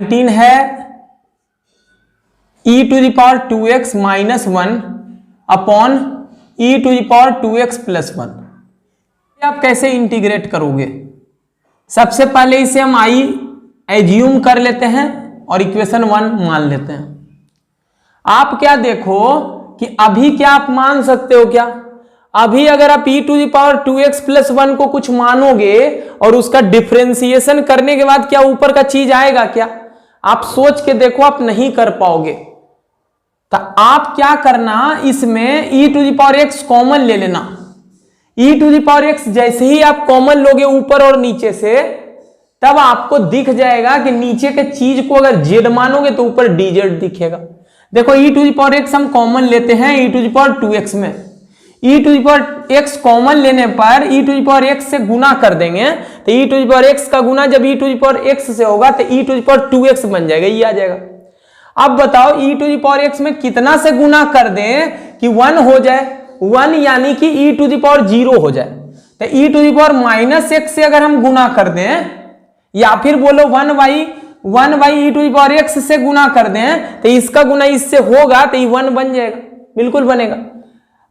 19 है e to the power 2x minus 1 upon e to the power 2x plus 1। आप कैसे integrate करोगे? सबसे पहले इसे हम i एज्यूम कर लेते हैं और इक्वेशन 1 मान लेते हैं। आप क्या देखो कि अभी क्या आप मान सकते हो क्या? अभी अगर आप e to the power 2x plus 1 को कुछ मानोगे और उसका डिफरेंशिएशन करने के बाद क्या ऊपर का चीज आएगा क्या? आप सोच के देखो, आप नहीं कर पाओगे। तो आप क्या करना, इसमें e to the power x common ले लेना। e to the power x जैसे ही आप कॉमन लोगे ऊपर और नीचे से, तब आपको दिख जाएगा कि नीचे के चीज को अगर z मानोगे तो ऊपर dz दिखेगा। देखो e to the power x हम कॉमन लेते हैं e to the power 2x में। e to the power x common लेने पर e to the power x से गुना कर देंगे, तो e to the power x का गुना जब e to the power x से होगा तो e to the power 2x बन जाएगा, ये आ जाएगा। अब बताओ e to the power x में कितना से गुना कर दें कि 1 हो जाए? 1 यानी कि e टू द पावर 0 हो जाए। तो e to the power minus x से अगर हम गुना कर दें, या फिर बोलो 1 by e to the power x से गुना कर दें, तो इसका गुना इससे होगा तो ये 1 बन जाएगा, बिल्कुल बनेगा।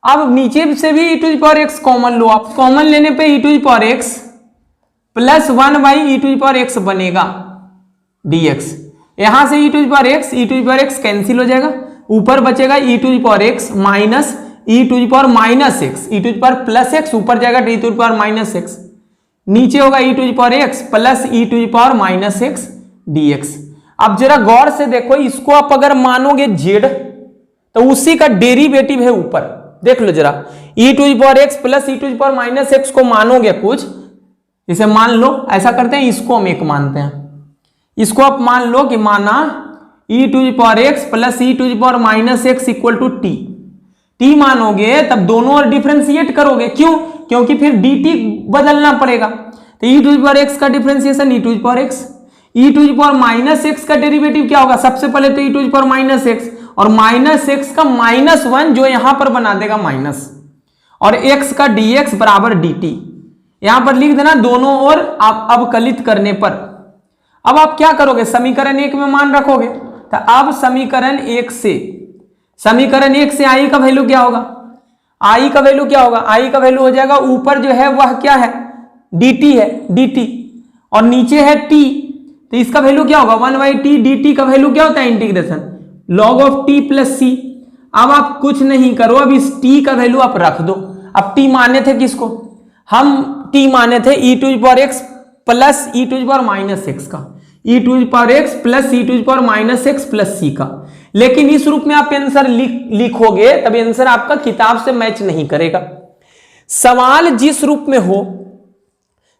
अब नीचे से भी e to the power x common लो आप। कॉमन लेने पे e to the power x plus 1 by e to the power x बनेगा dx। यहां से e to the power x cancel हो जाएगा, ऊपर बचेगा e to the power x minus e to the power minus x, e to the power plus x ऊपर जाएगा e to the power minus x, नीचे होगा e to the power x plus e to the power minus x dx। अब जरा गौर से देखो, इसको आप अगर मानोगे z तो उसी का डेरिवेटिव है ऊपर, देख लो जरा। e to the power x plus e to the power minus x को मानोगे कुछ, इसे मान लो, ऐसा करते हैं, इसको हम एक मानते हैं। इसको आप मान लो कि माना e to the power x plus e to the power minus x equal to t मानोगे, तब दोनों और डिफरेंशिएट करोगे। क्यों? क्योंकि फिर dt बदलना पड़ेगा। तो e to the power x का differentiation e to the power x, e to the power minus x का डेरिवेटिव क्या होगा? सबसे पहले तो e to the power minus x और माइनस x का माइनस 1 जो यहां पर बना देगा माइनस, और x का dx बराबर dt। यहां पर लिख देना दोनों ओर आप अवकलित करने पर। अब आप क्या करोगे? समीकरण 1 में मान रखोगे। तो अब समीकरण 1 से i का वैल्यू क्या होगा? i का वैल्यू क्या होगा? i का वैल्यू हो जाएगा, ऊपर जो है वह क्या है? dt है, dt, और नीचे है t, तो इसका वैल्यू क्या होगा? 1 बाई टी। dt का वैल्यू क्या होता है? Integration log of t plus c। अब आप कुछ नहीं करो, अब इस t का वैल्यू आप रख दो। अब t माने थे किसको? हम t माने थे e to the power x plus e to the power minus x का, e to the power x plus e to the power minus x plus c का। लेकिन इस रूप में आप आंसर लिखोगे तब आंसर आपका किताब से मैच नहीं करेगा। सवाल जिस रूप में हो,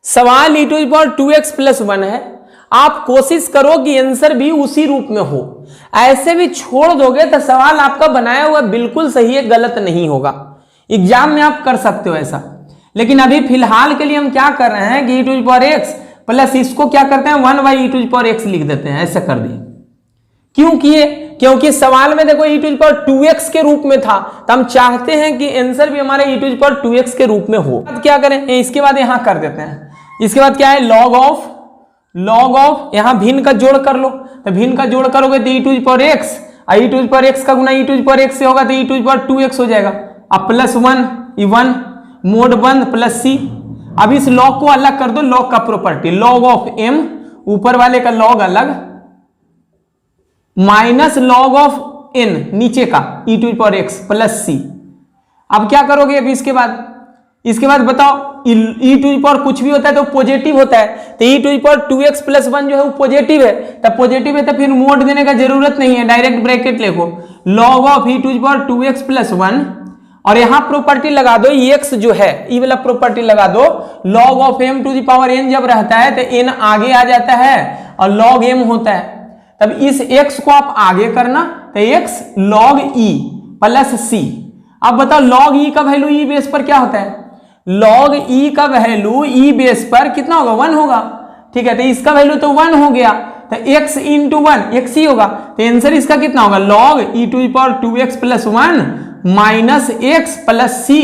सवाल e to the power 2x plus 1 है, आप कोशिश करो कि आंसर भी उसी रूप में हो। ऐसे भी छोड़ दोगे तो सवाल आपका बनाया हुआ बिल्कुल सही है, गलत नहीं होगा। एग्जाम में आप कर सकते हो ऐसा, लेकिन अभी फिलहाल के लिए हम क्या कर रहे हैं कि e to the power x plus इसको क्या करते हैं 1 by e to the power x लिख देते हैं, ऐसा कर दिए। क्यों किए? क्योंकि सवाल में देखो e to the power 2x के रूप में था, तो हम चाहते हैं कि आंसर भी हमारे e to the power 2x के रूप में हो। क्या करें? इसके बाद यहां कर देते हैं। इसके बाद क्या है? लॉग ऑफ यहां भिन्न का जोड़ कर लो, तो भिन्न का जोड़ करोगे तो e to the power x, e to the power x का गुना e to the power x से होगा तो e to the power 2x हो जाएगा। अब प्लस 1 1 मोड बंद प्लस c। अब इस लॉग को अलग कर दो, लॉग का प्रॉपर्टी लॉग ऑफ m, ऊपर वाले का लॉग अलग, माइनस लॉग ऑफ n नीचे का e to the power x plus c। अब क्या करोगे? अब इसके बाद बताओ, e टू द पावर कुछ भी होता है तो पॉजिटिव होता है, तो e to the power 2x plus 1 जो है वो पॉजिटिव है, तब पॉजिटिव है तो फिर मोड देने का जरूरत नहीं है, डायरेक्ट ब्रैकेट लिखो log of e to the power 2x plus 1, और यहां प्रॉपर्टी लगा दो x जो है ई वाला प्रॉपर्टी लगा दो, log of m to the power n जब रहता है तो n आगे आ जाता है और log m होता है, तब इस x को आप आगे करना तो x log e plus c। अब बताओ log e का वैल्यू e बेस पर क्या होता है? log e का वैल्यू e बेस पर कितना होगा? 1 होगा, ठीक है। तो इसका वैल्यू तो 1 हो गया, तो x इंटू 1 x ही होगा, तो आंसर इसका कितना होगा? log e to the power 2x plus 1 minus x plus c।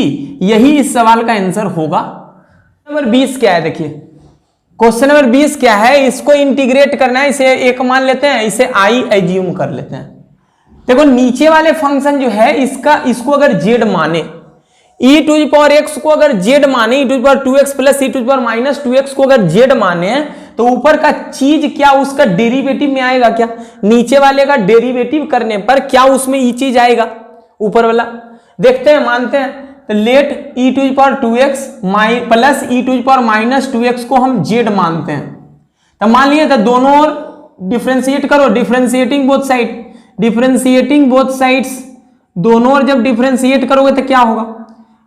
यही इस सवाल का आंसर होगा। नंबर 20 क्या है? देखिए क्वेश्चन नंबर 20 क्या है, इसको इंटीग्रेट करना है, इसे एक मान लेते हैं, इसे आई एज्यूम कर लेते हैं। देखो नीचे वाले फंक्शन जो है इसको अगर जेड माने, e to the power x को अगर z माने, e to the power 2x plus e to the power minus 2x को अगर z माने, तो ऊपर का चीज क्या उसका डेरिवेटिव में आएगा क्या? नीचे वाले का डेरिवेटिव करने पर क्या उसमें ये चीज आएगा ऊपर वाला? देखते हैं, मानते हैं। तो let e to the power 2x plus e to the power minus 2x को हम z मानते हैं। तो मान लिए तो दोनों ओर डिफ्रेंशिएट करो, differentiating both side, differentiating both sides, दोनों ओर जब डिफ्रेंशिएट करोगे तो क्या होगा?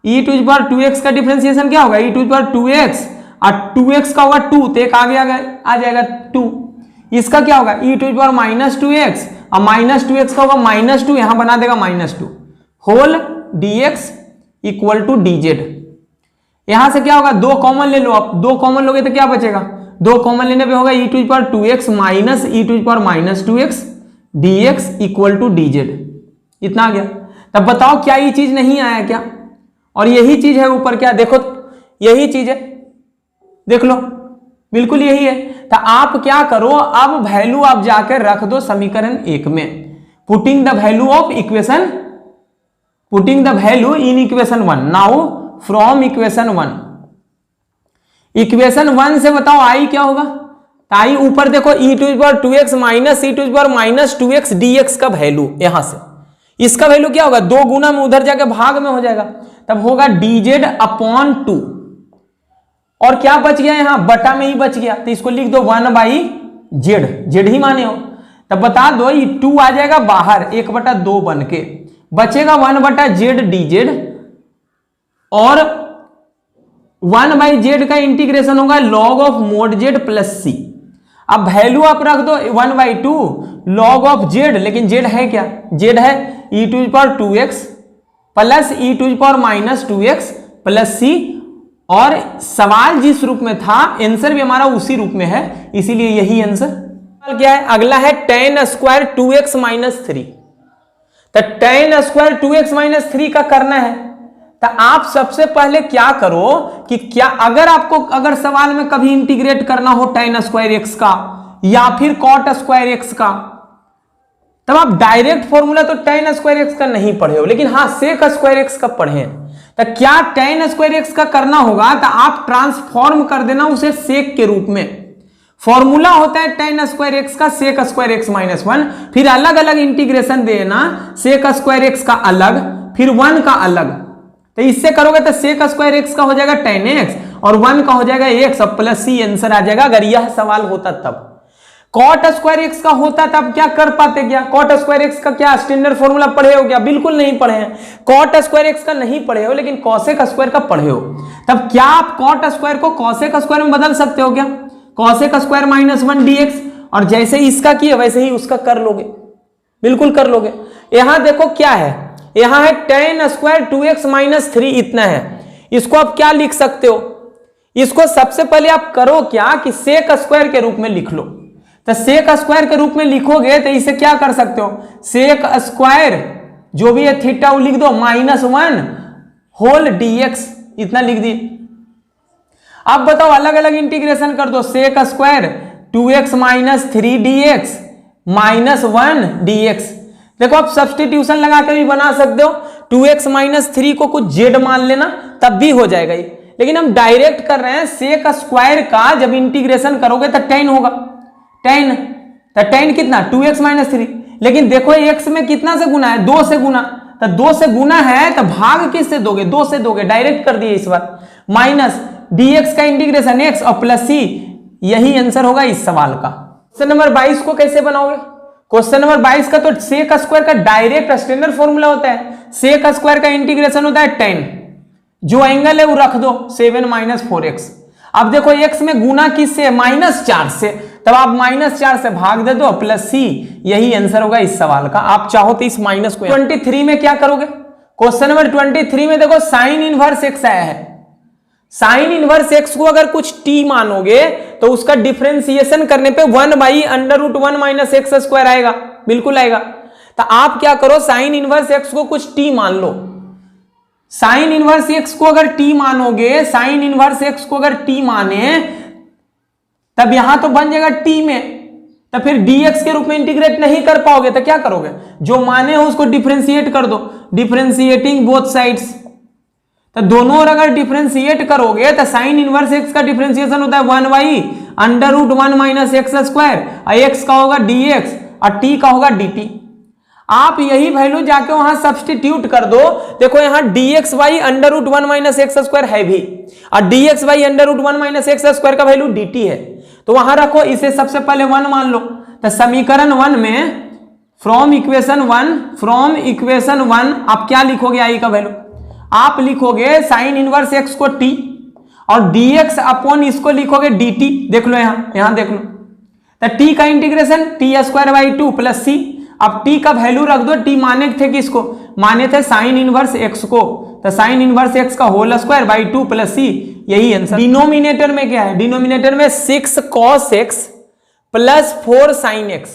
e to the power 2x का डिफरेंशिएशन क्या होगा? e to the power 2x और 2x का होगा 2, तो एक आगे आ जाएगा 2। इसका क्या होगा? e to the power minus 2x और माइनस 2x का होगा माइनस 2, यहां बना देगा minus 2 whole dx equal to dz। यहां से क्या होगा? 2 कॉमन ले लो, आप 2 कॉमन लोगे तो क्या बचेगा? 2 कॉमन लेने पे होगा e to the power 2x minus e to the power minus 2x dx equal to dz। इतना आ गया। तब बताओ क्या ये चीज नहीं आया क्या? और यही चीज है ऊपर, क्या देखो, यही चीज है, देख लो, बिल्कुल यही है। तो आप क्या करो, अब वैल्यू आप जाकर रख दो समीकरण 1 में, putting the value of equation, putting the value in equation 1। Now from equation 1, equation 1 से बताओ आई क्या होगा? तो आई ऊपर देखो e to the power 2x minus e to the power minus 2x dx का वैल्यू, यहां से इसका वैल्यू क्या होगा? 2 गुना में उधर जाके भाग में हो जाएगा, तब होगा dz अपॉन 2। और क्या बच गया? यहां बटा में ही बच गया, तो इसको लिख दो 1 बाई जेड ही माने हो। तब बता दो ये 2 आ जाएगा बाहर 1/2 बन के, बचेगा 1/z dz, और 1 बाई जेड का इंटीग्रेशन होगा log of mod z plus c. अब वैल्यू आप रख दो 1/2 लॉग ऑफ जेड, लेकिन जेड है क्या? जेड है e to the power 2x plus e to the power minus 2x plus c, और सवाल जिस रूप में था आंसर भी हमारा उसी रूप में है, इसीलिए यही आंसर। क्या है अगला? है tan स्क्वायर 2x माइनस 3। तो tan स्क्वायर 2x माइनस 3 का करना है, तो आप सबसे पहले क्या करो कि क्या अगर सवाल में कभी इंटीग्रेट करना हो tan स्क्वायर x का या फिर cot स्क्वायर x का, तब आप डायरेक्ट फॉर्मूला तो tan स्क्वायर x का नहीं पढ़े हो, लेकिन हाँ sec स्क्वायर x का पढ़े हैं। तो क्या tan स्क्वायर x का करना होगा, तो आप ट्रांसफॉर्म कर देना उसे sec के रूप में। फॉर्मूला होता है tan स्क्वायर x का sec स्क्वायर x माइनस 1, फिर अलग अलग इंटीग्रेशन देना, sec स्क्वायर x का अलग फिर 1 का अलग। तो इससे करोगे तो sec स्क्वायर x का हो जाएगा tan x और 1 का हो जाएगा x और प्लस सी आंसर आ जाएगा, अगर यह सवाल होता तब। cot स्क्वायर x का होता तब क्या कर पाते? क्या cot स्क्वायर x का क्या स्टैंडर्ड फॉर्मूला पढ़े हो क्या? बिल्कुल नहीं पढ़े हैं। cot स्क्वायर x का नहीं पढ़े हो, लेकिन cosec स्क्वायर का पढ़े हो। तब क्या आप cot स्क्वायर को cosec स्क्वायर में बदल सकते हो क्या? cosec स्क्वायर माइनस 1 dx, और जैसे इसका किया वैसे ही उसका कर लोगे, बिल्कुल कर लोगे। यहां देखो क्या है, यहां है tan स्क्वायर 2x माइनस 3, इतना है। इसको आप क्या लिख सकते हो? इसको सबसे पहले आप करो क्या कि sec स्क्वायर के रूप में लिख लो। तो sec स्क्वायर के रूप में लिखोगे तो इसे क्या कर सकते हो? sec स्क्वायर जो भी है थीटा वो लिख दो -1 होल dx, इतना लिख दिए। अब बताओ अलग अलग इंटीग्रेशन कर दो, sec square 2x minus 3 dx minus 1 dx। देखो आप सब्सटीट्यूशन लगा के भी बना सकते हो, 2x माइनस 3 को कुछ z मान लेना तब भी हो जाएगा ये, लेकिन हम डायरेक्ट कर रहे हैं। sec स्क्वायर का जब इंटीग्रेशन करोगे तो tan होगा, tan, तो tan कितना? 2x माइनस 3, लेकिन देखो x में कितना से गुना है? 2 से गुना, तो 2 से गुना है तो भाग किससे दोगे? 2 से दोगे, डायरेक्ट कर दिए इस बार। माइनस dx का इंटीग्रेशन x और प्लस c, यही आंसर होगा इस सवाल का। क्वेश्चन नंबर 22 को कैसे बनाओगे? क्वेश्चन नंबर 22 का तो sec स्क्वायर का डायरेक्ट स्टैंडर्ड फॉर्मूला होता है। sec स्क्वायर का इंटीग्रेशन होता है tan, जो एंगल है वो रख दो 7 माइनस 4x। अब देखो x में गुना किससे? -4 से, तब आप -4 से भाग दे दो प्लस सी, यही आंसर होगा इस सवाल का। आप चाहो तो इस माइनस को 23 में क्या करोगे? क्वेश्चन नंबर 23 में देखो साइन इनवर्स x आया है। साइन इनवर्स x को अगर कुछ t मानोगे तो उसका डिफरेंशिएशन करने पे 1/√1 माइनस एक्स स्क्वायर आएगा, बिल्कुल आएगा। तो आप क्या करो, साइन इनवर्स x को कुछ t मान लो। साइन इनवर्स x को अगर t मानोगे, साइन इनवर्स x को अगर t माने तब यहां तो बन जाएगा टी में, तो फिर dx के रूप में इंटीग्रेट नहीं कर पाओगे तो क्या करोगे, जो माने हो उसको डिफरेंशिएट कर दो, डिफरेंशिएटिंग बोथ साइड्स। तो दोनों और अगर डिफरेंशिएट करोगे तो साइन इनवर्स x का डिफरेंशिएशन होता है 1/√1 माइनस एक्स स्क्वायर, और x का होगा dx और t का होगा dt। आप यही वैल्यू जाके वहां सब्स्टिट्यूट कर दो। देखो यहां dx by √1 minus x square है भी, और dx by √1 minus x square का वैल्यू dt है, तो वहां रखो, इसे सबसे पहले 1 मान लो। तो समीकरण 1 में फ्रॉम इक्वेशन 1 आप क्या लिखोगे, आई का वैल्यू आप लिखोगे साइन इनवर्स x को t और dx अपॉन इसको लिखोगे dt। देख लो यहां देख लो, तो t का इंटीग्रेशन t² प्लस c। अब t का वैल्यू रख दो, t माने थे किसको, माने थे साइन इनवर्स x को, तो साइन इनवर्स x का whole square by 2 plus c, यही आंसर। डिनोमिनेटर में क्या है, डिनोमिनेटर में 6 cos x plus 4 sin x,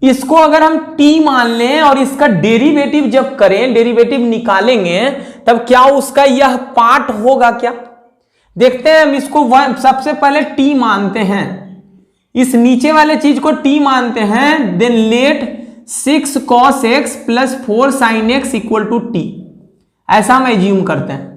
इसको अगर हम t मान लें और इसका डेरिवेटिव जब करें, डेरिवेटिव निकालेंगे, तब क्या उसका यह पार्ट होगा क्या, देखते हैं हम। इसको सबसे पहले t मानते हैं, इस नीचे वाले चीज को t मानते हैं, then let 6 cos x plus 4 sin x equal to t, ऐसा हम एज्यूम करते हैं।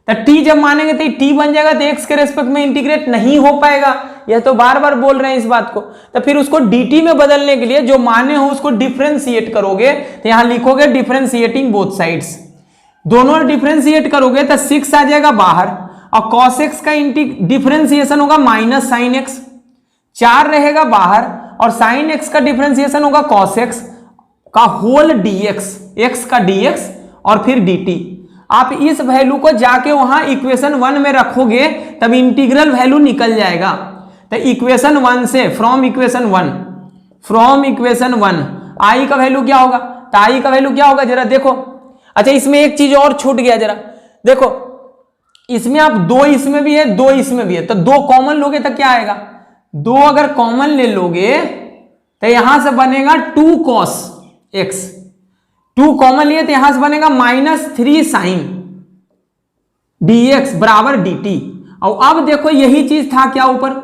तो t जब मानेंगे तो t बन जाएगा, तो x के रेस्पेक्ट में इंटीग्रेट नहीं हो पाएगा, यह तो बार बार बोल रहे हैं इस बात को। तो फिर उसको dt में बदलने के लिए जो माने हो उसको डिफरेंशिएट करोगे, तो यहां लिखोगे डिफरेंशिएटिंग बोथ साइड्स, दोनों डिफरेंशिएट करोगे तो 6 आ जाएगा बाहर, और cos x का डिफरेंशिएशन होगा माइनस साइन x, 4 रहेगा बाहर, और साइन x का डिफरेंशिएशन होगा cos x का होल dx, x का dx और फिर dt। आप इस वैल्यू को जाके वहां इक्वेशन 1 में रखोगे तब इंटीग्रल वैल्यू निकल जाएगा। तो इक्वेशन 1 से फ्रॉम इक्वेशन 1 आई का वैल्यू क्या होगा, तो आई का वैल्यू क्या होगा जरा देखो। अच्छा इसमें एक चीज और छूट गया, जरा देखो, इसमें आप 2 इसमें भी है 2 इसमें भी है, तो 2 कॉमन लोगे तो क्या आएगा, 2 अगर कॉमन ले लोगे तो यहां से बनेगा 2 cos x, 2 कॉमन लिए तो यहां से बनेगा -3 sin dx बराबर dt। और अब देखो यही चीज था क्या ऊपर,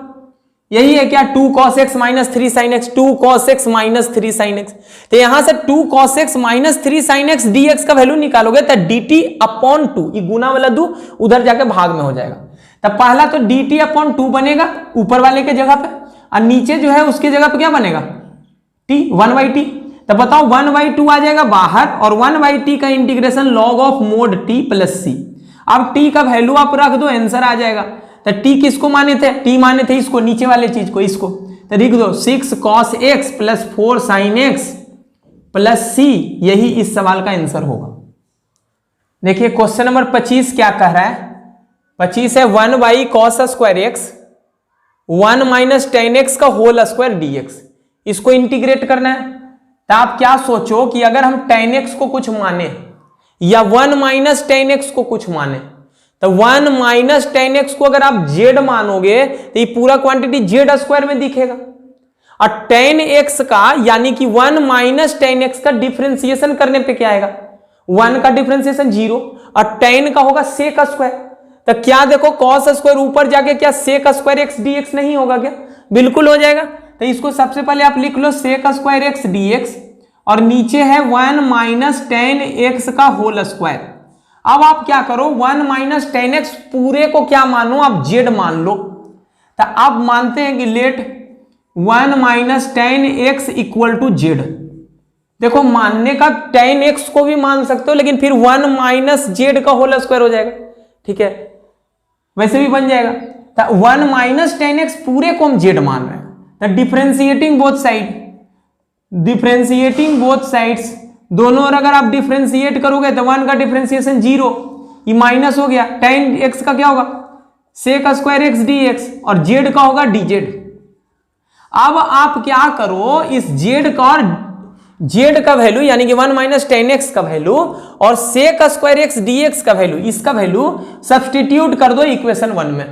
यही है क्या 2 cos x minus 3 sin x, 2 cos x minus 3 sin x, तो यहां से 2 cos x minus 3 sin x dx का वैल्यू निकालोगे तो dt अपॉन 2, ये गुना वाला 2 उधर जाके भाग में हो जाएगा। तब पहला तो dt अपॉन 2 बनेगा ऊपर वाले के जगह पे, और नीचे जो है उसके जगह पे क्या बनेगा t 1/t। तो बताओ 1/2 आ जाएगा बाहर, और 1/t का integration log of mode t plus c। अब t का वैल्यू आप रख दो, आंसर आ जाएगा। तो t किसको माने थे, t माने थे इसको, नीचे वाले चीज को, इसको, तो लिख दो 6 cos x plus 4 sin x plus c, यही इस सवाल का आंसर होगा। देखिए क्वेश्चन नंबर 25 क्या कह रहा है, 25 है 1/cos square x 1 minus ten x का होल स्क्वायर dx, इसको इंटीग्रेट करना है। तो आप क्या सोचो कि अगर हम tan x को कुछ माने या 1 माइनस टेन एक्स को कुछ माने, तो 1 माइनस टेन एक्स को अगर आप z मानोगे तो ये पूरा क्वांटिटी z स्क्वायर में दिखेगा, और tan x का यानी कि 1 माइनस टेन एक्स का डिफरेंशिएशन करने पे क्या आएगा, 1 का डिफरेंशिएशन 0 और tan का होगा sec स्क्वायर। तो क्या देखो cos स्क्वायर ऊपर जाके क्या sec स्क्वायर x dx नहीं होगा क्या, बिल्कुल हो जाएगा। तो इसको सबसे पहले आप लिख लो sec स्क्वायर x dx, और नीचे है 1 माइनस टेन एक्स का होल स्क्वायर। अब आप क्या करो, 1 माइनस टेन एक्स पूरे को क्या मानो, आप z मान लो। तो आप मानते हैं कि let 1 minus ten x equal to z। देखो मानने का टेन एक्स को भी मान सकते हो, लेकिन फिर 1 माइनस जेड का होल स्क्वायर हो जाएगा, ठीक है, वैसे भी बन जाएगा। तो 1 माइनस टेन एक्स पूरे को हम z मान रहे हैं। तो differentiating both side, differentiating both sides, दोनों और अगर आप डिफरेंशिएट करोगे तो 1 का डिफरेंशिएशन 0, ये माइनस हो गया, tan x का क्या होगा sec स्क्वायर x dx, और z का होगा dz। अब आप क्या करो, इस z का और z का वैल्यू यानी कि 1 माइनस टेन एक्स का वैल्यू और sec स्क्वायर x dx का वैल्यू, इसका वैल्यू सब्सटीट्यूट कर दो इक्वेशन 1 में।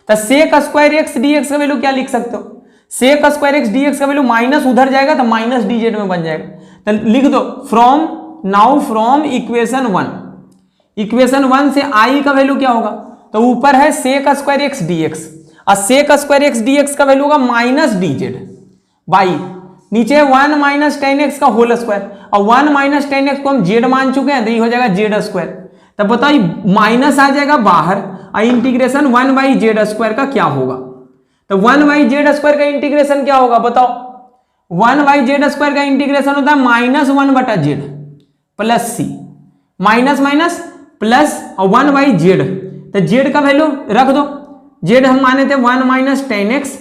तो sec स्क्वायर x dx का वैल्यू क्या लिख सकते हो, sec स्क्वायर x dx का वैल्यू माइनस उधर जाएगा तो माइनस dz में बन जाएगा। तो लिख दो from now from equation 1, equation 1 से i का वैल्यू क्या होगा, तो ऊपर है sec स्क्वायर x dx और sec square x d x का वैल्यू होगा माइनस डी जेड बाई नीचे 1 माइनस टेन एक्स का होल स्क्वायर, और 1 माइनस टेन एक्स को हम जेड मान चुके हैं तो ये हो जाएगा जेड स्क्वायर। तब बताओ माइनस आ जाएगा बाहर और इंटीग्रेशन 1 बाई जेड स्क्वायर का क्या होगा। तो 1 बाई जेड स्क्वायर का इंटीग्रेशन क्या होगा बताओ। 1 बाई जेड स्क्वायर का इंटीग्रेशन होता है माइनस 1 बटा जेड प्लस सी, माइनस माइनस प्लस और 1 बाई जेड। तो जेड का वैल्यू रख दो, जेड हम माने थे 1 minus ten x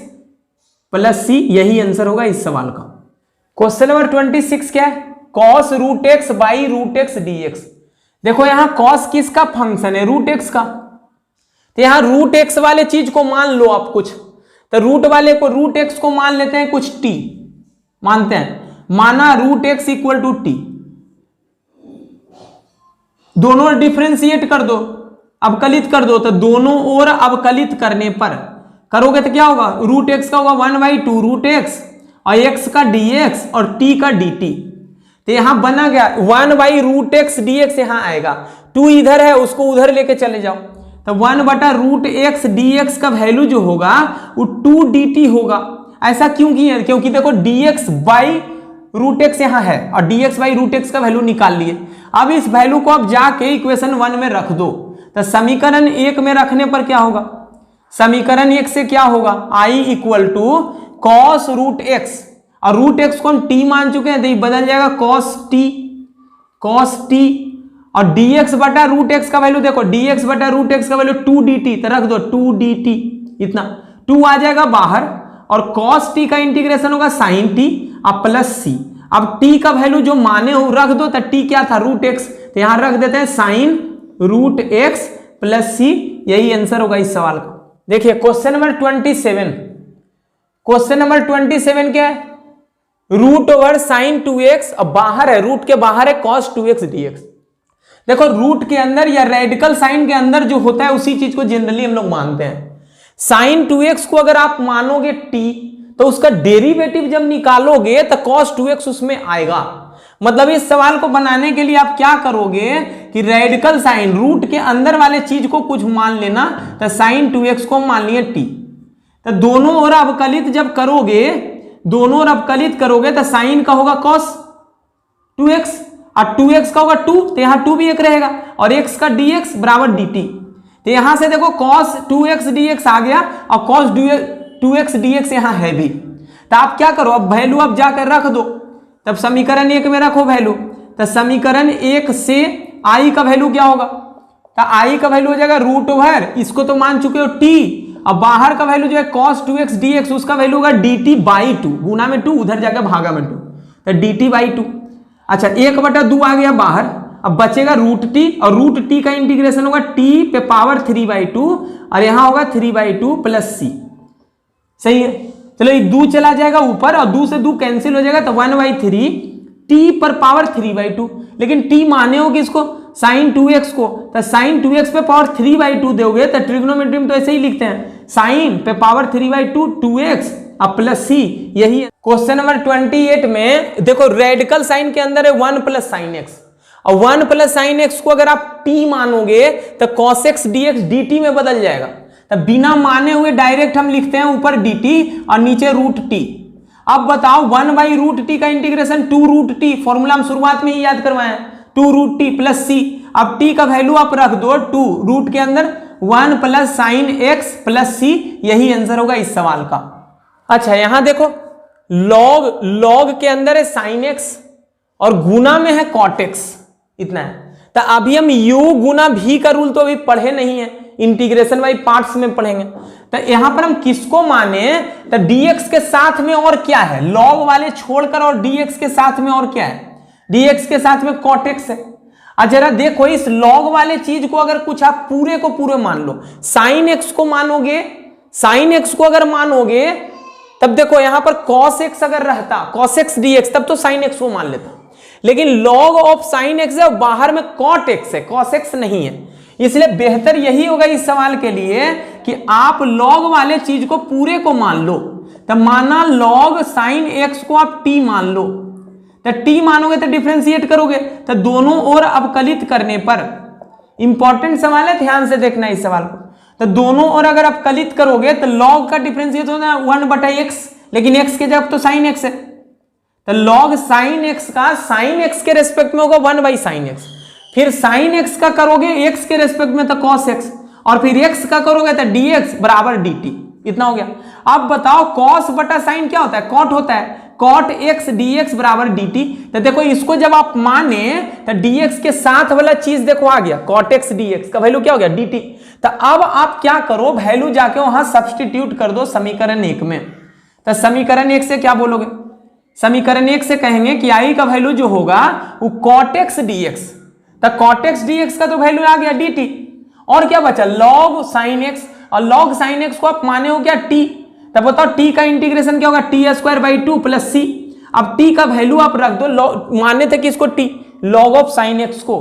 plus c, यही आंसर होगा इस सवाल का। क्वेश्चन नंबर 26 क्या है, cos root x by root x d x. देखो यहां कॉस किसका फंक्शन है, रूट एक्स का। तो यहां रूट एक्स वाले चीज को मान लो आप कुछ, तो रूट वाले को रूट एक्स को मान लेते हैं कुछ टी मानते हैं, माना root x equal to t. दोनों डिफरेंशिएट कर दो, अवकलित कर दो, तो दोनों ओर अवकलित करने पर करोगे तो क्या होगा, रूट एक्स का होगा 1 बाई 2 रूट एक्स और एक्स का dx और t का dt। तो यहां बना गया 1 by root x d x यहां आएगा, 2 इधर है उसको उधर लेके चले जाओ, तो 1 बटा रूट एक्स डी एक्स का वैल्यू जो होगा वो 2 dt होगा। ऐसा क्यों किया, क्योंकि देखो dx बाई रूट एक्स यहां है और dx बाई रूट एक्स का वैल्यू निकाल लिए। अब इस वैल्यू को आप जाके इक्वेशन 1 में रख दो, तो समीकरण 1 में रखने पर क्या होगा, समीकरण 1 से क्या होगा, i equal to cos root x, और रूट एक्स को हम t मान चुके हैं तो ये बदल जाएगा कॉस t और dx बटा रूट एक्स का वैल्यू देखो, dx बटा रूट एक्स का वैल्यू 2 dt, तो रख दो 2 dt, इतना 2 आ जाएगा बाहर और कॉस t का इंटीग्रेशन होगा साइन t और प्लस c। अब t का वैल्यू जो माने हो रख दो, तो t क्या था रूट एक्स, तो यहां रख देते हैं sine root x plus c, यही आंसर होगा इस सवाल का। देखिए क्वेश्चन नंबर 27, क्वेश्चन नंबर 27 क्या है, रूट ओवर साइन 2x और बाहर है, रूट के बाहर है cos 2x dx। देखो रूट के अंदर या रेडिकल साइन के अंदर जो होता है उसी चीज को जनरली हम लोग मानते हैं। साइन 2x को अगर आप मानोगे t, तो उसका डेरिवेटिव जब निकालोगे तो cos 2x उसमें आएगा। मतलब इस सवाल को बनाने के लिए आप क्या करोगे कि रेडिकल साइन रूट के अंदर वाले चीज को कुछ मान लेना, तो साइन 2x को मान लिए t, तो दोनों ओर अवकलित जब करोगे, दोनों ओर अवकलित करोगे तो साइन का होगा cos 2x और 2x का होगा 2, तो यहां 2 भी एक रहेगा और x का dx बराबर dt। तो यहां से देखो cos 2x dx आ गया और cos 2x dx यहां है भी। तो आप क्या करो, अब वैल्यू आप जाकर रख दो, तब समीकरण 1 में रखो वैल्यू, तो समीकरण 1 से i का वैल्यू क्या होगा, तो i का वैल्यू हो जाएगा रूट ओवर, इसको तो मान चुके हो t, अब बाहर का वैल्यू जो है cos 2x dx उसका वैल्यू होगा dt बाई 2, गुना में 2 उधर जाकर भागा में 2, तो dt बाई 2। अच्छा 1 बटा 2 आ गया बाहर, अब बचेगा रूट t और रूट t का इंटीग्रेशन होगा t पे पावर 3 बाई 2 और यहां होगा 3 बाई 2 प्लस c। सही है, चलो ये 2 चला जाएगा ऊपर और 2 से 2 कैंसिल हो जाएगा, तो 1 बाई 3 t पर पावर 3 बाई 2, लेकिन t माने हो किसको, साइन 2x को, तो साइन 2x पे पावर 3 बाई 2 दोगे तो ट्रिग्नोमेट्री में तो ऐसे ही लिखते हैं, साइन पे पावर 3 बाई 2 2x और प्लस c, यही है। क्वेश्चन नंबर 28 में देखो रेडिकल साइन के अंदर है 1 प्लस साइन x, और 1 प्लस साइन x को अगर आप t मानोगे तो cos x dx dt में बदल जाएगा। तो बिना माने हुए डायरेक्ट हम लिखते हैं ऊपर dt और नीचे रूट t। अब बताओ 1 बाई रूट t का इंटीग्रेशन 2 रूट t, फॉर्मूला हम शुरुआत में ही याद करवाए हैं, 2 रूट t प्लस c। अब t का वैल्यू आप रख दो 2, रूट के अंदर 1 plus sign x plus c, यही आंसर होगा इस सवाल का। अच्छा यहां देखो log के अंदर है साइन x और गुना में है cot x, इतना है। तो अभी हम u गुना v का रूल तो अभी पढ़े नहीं है, इंटीग्रेशन बाई पार्ट्स में पढ़ेंगे। तो यहां पर हम किसको माने, तो dx के साथ में और क्या है, log वाले छोड़कर, और dx के साथ में और क्या है, dx के साथ में cot x है। अब जरा देखो इस log वाले चीज को अगर कुछ आप पूरे को पूरे मान लो, साइन x को मानोगे, साइन x को अगर मानोगे तब देखो यहां पर cos x अगर रहता, cos x dx, तब तो साइन x को मान लेता, लेकिन log ऑफ साइन x है, बाहर में cot x है, cos x नहीं है। इसलिए बेहतर यही होगा इस सवाल के लिए कि आप log वाले चीज को पूरे को मान लो। तो माना log साइन x को आप t मान लो, तो t मानोगे तो डिफरेंशिएट करोगे, तो दोनों ओर अवकलित करने पर, इंपॉर्टेंट सवाल है, ध्यान से देखना इस सवाल को, तो दोनों और अगर आप कलित करोगे तो log का डिफरेंशिएट होता है 1/x, लेकिन x के जगह तो sin x है, तो log sin x का sin x के रेस्पेक्ट में होगा 1/sin x, फिर sin x का करोगे x के रेस्पेक्ट में तो cos x, और फिर x का करोगे तो dx बराबर dt। इतना हो गया। अब बताओ cos बटा sin क्या होता है? cot होता है, cot x dx बराबर dt। तो देखो इसको जब आप माने तो dx के साथ वाला चीज देखो आ गया, cot x dx का वैल्यू क्या हो गया? dt। तो अब आप क्या करो, वैल्यू जाके वहां सब्स्टिट्यूट कर दो समीकरण 1 में। तो समीकरण 1 से क्या बोलोगे? समीकरण 1 से कहेंगे कि i का वैल्यू जो होगा वो cot x dx, तो cot x dx का तो वैल्यू आ गया dt, और क्या बचा? log sin x, और log sin x को आप माने हो क्या? t। तब बताओ t का इंटीग्रेशन क्या होगा? t² + c। अब t का वैल्यू आप रख दो, माने थे कि इसको t, log of sin x को,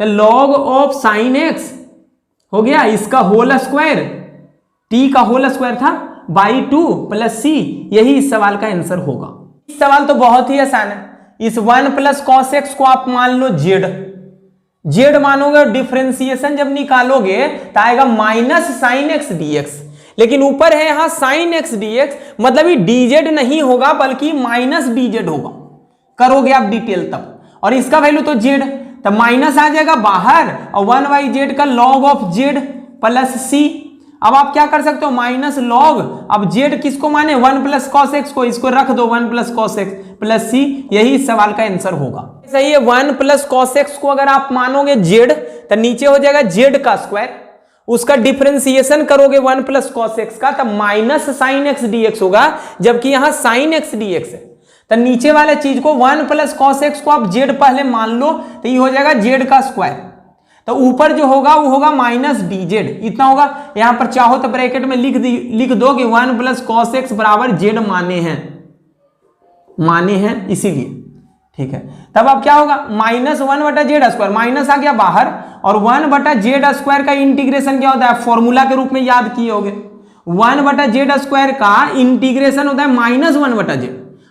तो log ऑफ sin x हो गया इसका होल स्क्वायर, t का होल स्क्वायर था /2 + c। यही इस सवाल का आंसर होगा। इस सवाल तो बहुत ही आसान है। इस 1 + cos x को आप मान लो z मानोगे, डिफरेंशिएशन जब निकालोगे तो आएगा -sin x dx, लेकिन ऊपर है यहां sin x dx, मतलब ये dz नहीं होगा बल्कि -dz होगा। करोगे आप डिटेल तब, और इसका वैल्यू तो z, तो माइनस आ जाएगा बाहर, और 1/z का log ऑफ z + c। अब आप क्या कर सकते हो? माइनस log, अब z किसको माने? 1 + cos x को, इसको रख दो 1 + cos x + c। यही इस सवाल का आंसर होगा। सही है, 1 + cos x को अगर आप मानोगे z, तो नीचे हो जाएगा z का स्क्वायर, उसका डिफरेंशिएशन करोगे 1 + cos x का, तब -sin x dx होगा, जबकि यहां sin x dx है। तो नीचे वाले चीज को 1 + cos x को आप z पहले मान लो, तो ये हो जाएगा z का स्क्वायर, तो ऊपर जो होगा वो होगा -dz। इतना होगा। यहां पर चाहो तो ब्रैकेट में लिख दो कि 1 + cos x बराबर z माने हैं इसीलिए, ठीक है। तब अब क्या होगा? -1/z², माइनस आ गया बाहर, और 1/z² का इंटीग्रेशन क्या होता है? फॉर्मूला के रूप में याद किए होगे, 1/z² का इंटीग्रेशन होता है -1/z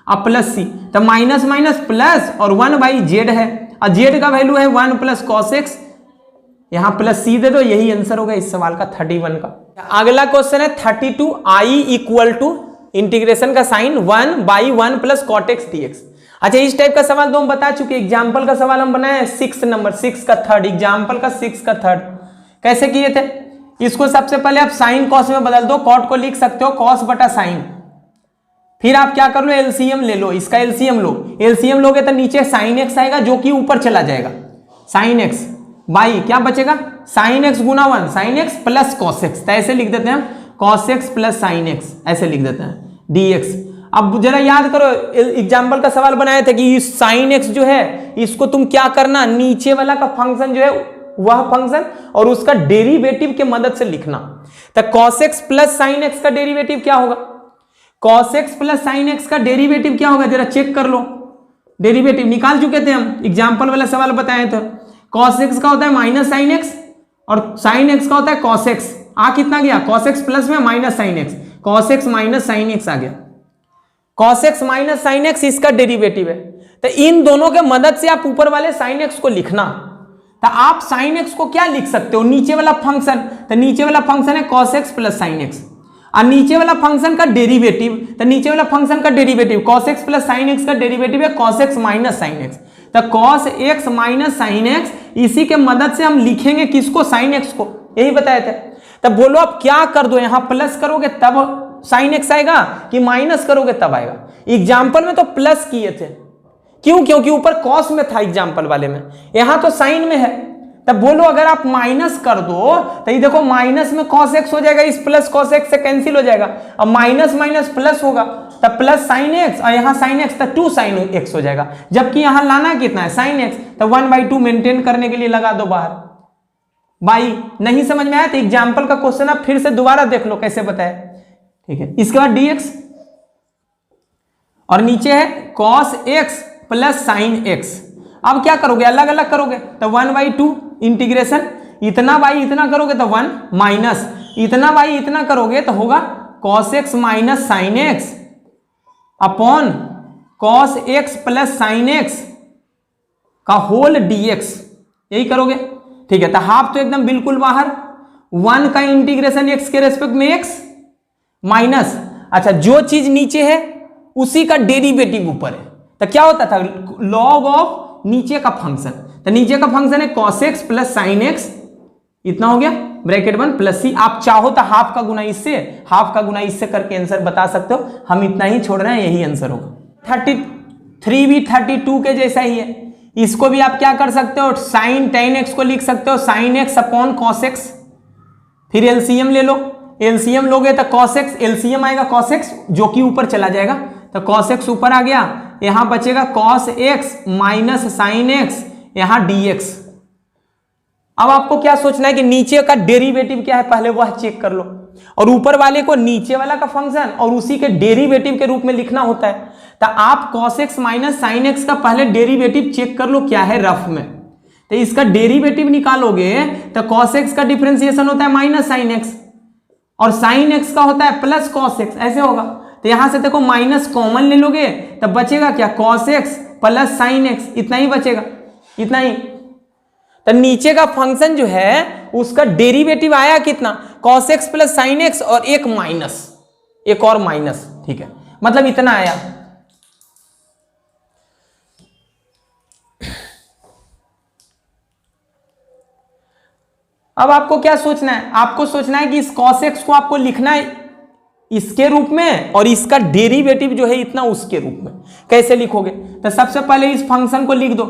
अब प्लस c, तो माइनस माइनस प्लस, और 1/z है, और z का वैल्यू है 1 + cos x, यहां प्लस c दे दो। यही आंसर होगा इस सवाल का 31 का। अगला क्वेश्चन है 32, i = इंटीग्रेशन का साइन 1/1 + cot x dx। अच्छा, इस टाइप का सवाल तो हम बता चुके, एग्जाम्पल का सवाल हम बनाए 6 नंबर, 6 का थर्ड, एग्जाम्पल का 6 का थर्ड। कैसे किए थे? इसको सबसे पहले आप साइन कॉस में बदल दो, कॉट को लिख सकते हो कॉस बटा साइन, फिर आप क्या कर लो? एलसीएम ले लो, इसका एलसीएम लो, एलसीएम लोगे तो नीचे साइन एक्स आएगा जो कि ऊपर चला जाएगा, साइन एक्स बाई क्या बचेगा? साइन एक्स गुना 1, sine x plus cos x, तो ऐसे लिख देते हैं हम, cos x plus sine x, ऐसे लिख देते हैं dx। अब जरा याद करो, एग्जाम्पल का सवाल बनाए थे कि साइन एक्स जो है इसको तुम क्या करना, नीचे वाला का फंक्शन जो है वह फंक्शन और उसका डेरिवेटिव के मदद से लिखना। तो cos x plus sine x का डेरिवेटिव क्या होगा? cos x plus sine x का डेरिवेटिव क्या होगा? जरा चेक कर लो, डेरिवेटिव निकाल चुके थे हम, एग्जाम्पल वाला सवाल बताए थे। cos x का होता है माइनस साइन एक्स और साइन एक्स का होता है cos x। आ कितना गया? cos x प्लस में minus sine x, cos x minus sine x आ गया, cos x minus sine x इसका डेरिवेटिव है। तो इन दोनों के मदद से आप ऊपर वाले साइन एक्स को लिखना। तो आप साइन एक्स को क्या लिख सकते हो? नीचे वाला फंक्शन, तो नीचे वाला फंक्शन है cos x plus sine x, और नीचे वाला फंक्शन का डेरिवेटिव, तो नीचे वाला फंक्शन का derivative cos x plus sine x का डेरिवेटिव है cos x minus sine x. तो cos x minus sine x, इसी के मदद से हम लिखेंगे किसको? साइन एक्स को, यही बताए थे। तब बोलो आप क्या कर दो, यहां प्लस करोगे तब साइन एक्स आएगा कि माइनस करोगे तब आएगा? एग्जाम्पल में तो प्लस किए थे, क्यों? क्योंकि ऊपर कॉस में था एग्जाम्पल वाले में, यहां तो साइन में है। तब बोलो अगर आप माइनस कर दो तो ये देखो माइनस में cos x हो जाएगा, इस प्लस cos x से कैंसिल हो जाएगा, अब माइनस माइनस प्लस होगा, तब प्लस साइन एक्स, और यहाँ साइन एक्स तो 2 साइन एक्स हो जाएगा, जबकि यहाँ लाना कितना है? साइन एक्स, तो 1/2 मेंटेन करने के लिए लगा दो बाहर। भाई नहीं समझ में आया तो एग्जाम्पल का क्वेश्चन आप फिर से दोबारा देख लो कैसे बताया, ठीक है। इसके बाद dx, और नीचे है cos x plus sine x. अब क्या करोगे? अलग अलग करोगे, तो 1/2 इंटीग्रेशन, इतना बाई इतना करोगे तो 1 माइनस इतना बाई इतना करोगे तो होगा cos x minus sine x upon cos x plus sine x का होल dx, यही करोगे, ठीक है। तो हाफ तो एकदम बिल्कुल बाहर, 1 का इंटीग्रेशन x के रेस्पेक्ट में x माइनस, अच्छा जो चीज नीचे है उसी का डेरिवेटिव ऊपर है, तो क्या होता था लॉग ऑफ नीचे का फंक्शन, तो नीचे का फंक्शन है cos x plus sine x, इतना हो गया ब्रैकेट 1 प्लस सी। आप चाहो तो हाफ का गुना इससे, हाफ का गुना इससे करके आंसर बता सकते हो, हम इतना ही छोड़ रहे हैं, यही आंसर होगा। 33 भी 32 के जैसा ही है, इसको भी आप क्या कर सकते हो साइन tan x को लिख सकते हो sine x upon cos x, फिर एलसीएम ले लो, एलसीएम लोगे तो cos x, एलसीएम आएगा cos x जो कि ऊपर चला जाएगा, तो cos x ऊपर आ गया, यहां बचेगा cos x minus sine x, यहां dx। अब आपको क्या सोचना है कि नीचे का डेरिवेटिव क्या है पहले वह चेक कर लो, और ऊपर वाले को नीचे वाला का फंक्शन और उसी के डेरिवेटिव के रूप में लिखना होता है, तो आप cos x minus sine x का पहले डेरिवेटिव चेक कर लो क्या है रफ में, तो इसका डेरिवेटिव निकालोगे तो cos x का डिफरेंशिएशन होता है माइनस साइन x और साइन x का होता है प्लस cos x, ऐसे होगा। तो यहां से देखो माइनस कॉमन ले लोगे तो बचेगा क्या cos x plus sign x, इतना ही बचेगा, इतना ही। तो नीचे का फंक्शन जो है उसका डेरिवेटिव आया कितना cos x plus sign x और एक माइनस, एक और माइनस, ठीक है, मतलब इतना आया। अब आपको क्या सोचना है, आपको सोचना है कि इस cos x को आपको लिखना है इसके रूप में और इसका डेरिवेटिव जो है इतना उसके रूप में, कैसे लिखोगे, तो सबसे पहले इस फंक्शन को लिख दो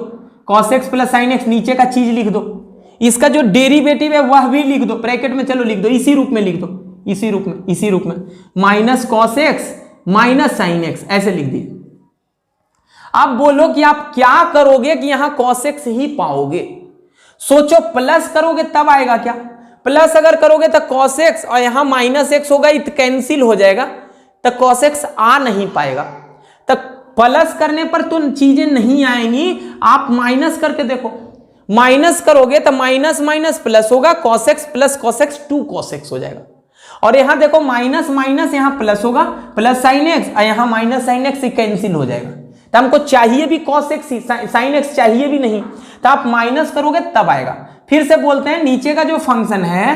cos x plus sign x, नीचे का चीज लिख दो, इसका जो डेरिवेटिव है वह भी लिख दो, ब्रैकेट में चलो लिख दो, इसी रूप में लिख दो, इसी रूप में, इसी रूप में, minus cos x minus sine x, ऐसे लिख दिए। अब बोलो कि आप क्या करोगे कि यहां cos x ही पाओगे, सोचो प्लस करोगे तब आएगा क्या, प्लस अगर करोगे तो cos x और यहां माइनस x होगा, इत कैंसिल हो जाएगा, तो cos x आ नहीं पाएगा, तो प्लस करने पर तो चीजें नहीं आएंगी, आप माइनस करके देखो, माइनस करोगे तो माइनस माइनस प्लस होगा, cos x plus cos x 2 cos x हो जाएगा, और यहां देखो माइनस माइनस यहां प्लस होगा, प्लस साइन x और यहां माइनस साइन x कैंसिल हो जाएगा, तो हमको चाहिए भी cos x, साइन x चाहिए भी नहीं, तो आप माइनस करोगे तब आएगा। फिर से बोलते हैं नीचे का जो फंक्शन है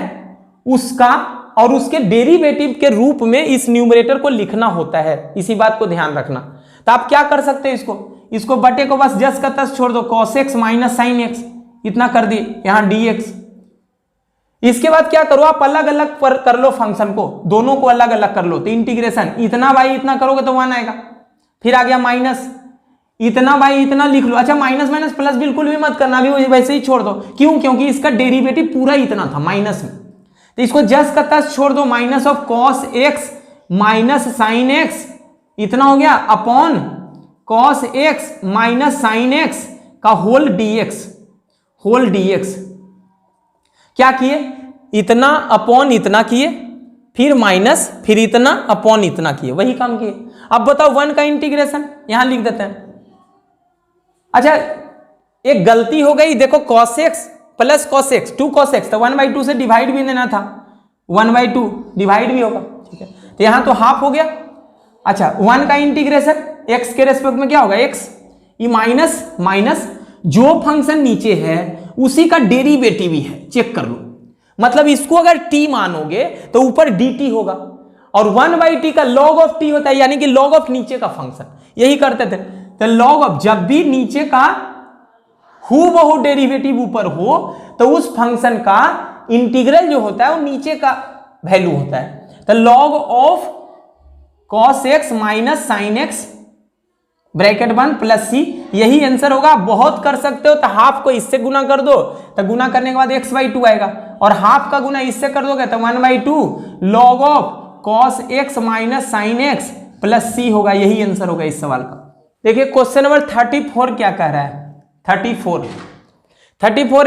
उसका और उसके डेरिवेटिव के रूप में इस न्यूमरेटर को लिखना होता है, इसी बात को ध्यान रखना। तो आप क्या कर सकते हैं, इसको बटे को बस जस का तस छोड़ दो, cos x minus sine x, इतना कर दिए, यहां dx। इसके बाद क्या करो, आप अलग अलग पर कर लो फंक्शन को, दोनों को अलग अलग कर लो, तो इंटीग्रेशन इतना बाई इतना करोगे तो 1 आएगा, फिर आ गया माइनस इतना बाई इतना लिख लो, अच्छा माइनस माइनस प्लस बिल्कुल भी मत करना, अभी वैसे ही छोड़ दो, क्यों, क्योंकि इसका डेरिवेटिव पूरा इतना था माइनस में, तो इसको जस्ट का तस छोड़ दो, minus of cos x minus sine x इतना हो गया upon cos x minus sine x का होल dx, क्या किए, इतना अपॉन इतना किए, फिर माइनस, फिर इतना अपॉन इतना किए, वही काम किए। अब बताओ 1 का इंटीग्रेशन यहां लिख देते हैं। अच्छा एक गलती हो गई, देखो cos x plus cos x 2 cos x, तो 1/2 से डिवाइड भी देना था, 1/2 डिवाइड भी होगा, ठीक है, तो यहां तो हाफ हो गया। अच्छा 1 का इंटीग्रेशन x के रेस्पेक्ट में क्या होगा, x, ये माइनस माइनस, जो फंक्शन नीचे है उसी का डेरिवेटिव ही है, चेक कर लो, मतलब इसको अगर t मानोगे तो ऊपर dt होगा, और 1/t का log ऑफ t होता है, यानी कि log ऑफ नीचे का फंक्शन, यही करते थे। तो log ऑफ जब भी नीचे का हूबहू डेरिवेटिव ऊपर हो तो उस फंक्शन का इंटीग्रल जो होता है वो नीचे का वैल्यू होता है, तो log of cos x minus sine x bracket 1 plus c, यही आंसर होगा। बहुत कर सकते हो तो हाफ को इससे गुना कर दो, तो गुना करने के बाद x/2 आएगा, और हाफ का गुना इससे कर दोगे तो 1/2 log of cos x minus sine x plus c होगा, यही आंसर होगा इस सवाल का। देखिए क्वेश्चन नंबर 34 क्या कह रहा है, 34